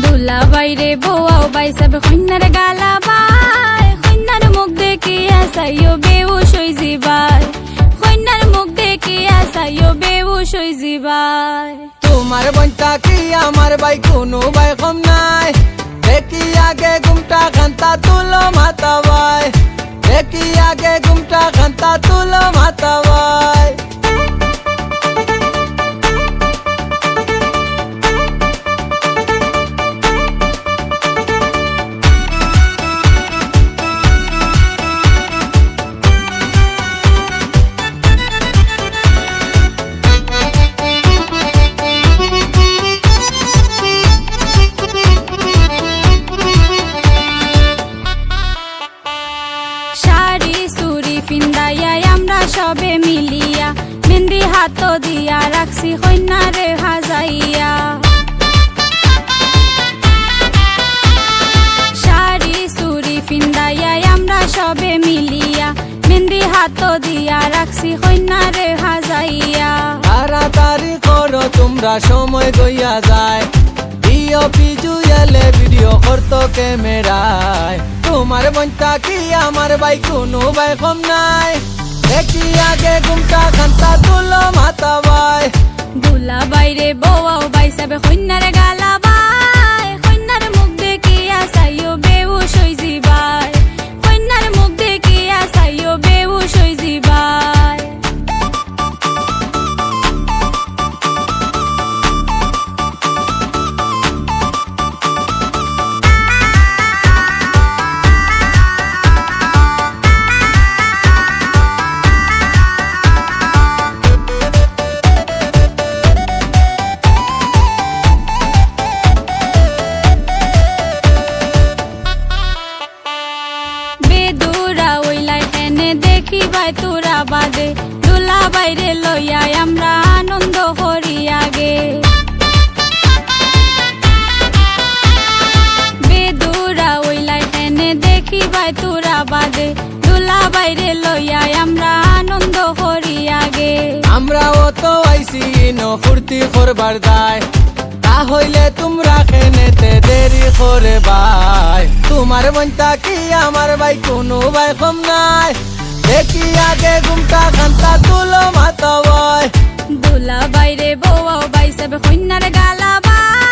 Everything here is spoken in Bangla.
দুলা বাইরে বউয়াও বাই সব কন্যার গালা বাই কন্যার মুখ দেখে আসাইও বেউস হই জিবাই কন্যার মুখ দেখে আসাইও বেউস হই জিবাই তোমার বঞ্চা কি আমার ভাই কোনো ভাই কম নাই দেখি আগে ঘুমটা খান্তা তুলো মাতা ভাই দেখি আগে ঘুমটা খান্তা তুলো মাতা ভাই সবে মিলিয়া মেহেন্দি হাত দিয়া রাখছি কন্যারে হাজাইয়া শাড়ি চুরি পিন্দাইয়া আমরা সবে মিলিয়া মেহেন্দি হাত দিয়া রাখছি কন্যারে হাজাইয়া তাড়াতাড়ি করো তোমরা সময় গইয়া যায় ভিডিও পিজু এলে ভিডিও করতো ক্যামেরায় তোমার বঞ্চা কি আমার ভাই কোনো ভাই কম নাই দেখি আগে ঘুমটা খান্তা তুলো মাতা ভাই দুলা বাইরে বউয়াও বাই সবে কন্যার গালা বাই কন্যার মুখ দেখে আসাইও বেউস হই জিবাই কন্যার মুখ দেখে আসাইও বেউস হই জিবাই তোরা বাদে দুলা বাইরে লইয়া আমরা আনন্দ করি আগে বেদুরা ওইলাই এনে দেখি ভাই তোরা বাদে দুলা বাইরে লইয়া আমরা আনন্দ করি আগে আমরাও তো আইসি ন ফুর্তি করবার দায় তা হইলে তোমরা খেনেতে দেরি করে ভাই তোমার বঞ্চা কি আমার ভাই কোনো ভাই কম নাই দেখি আগে ঘুমটা খান্তা তুলো মাতা ভাই দুলা বাইরে বউয়াও বাই সব কন্যার গালা বাই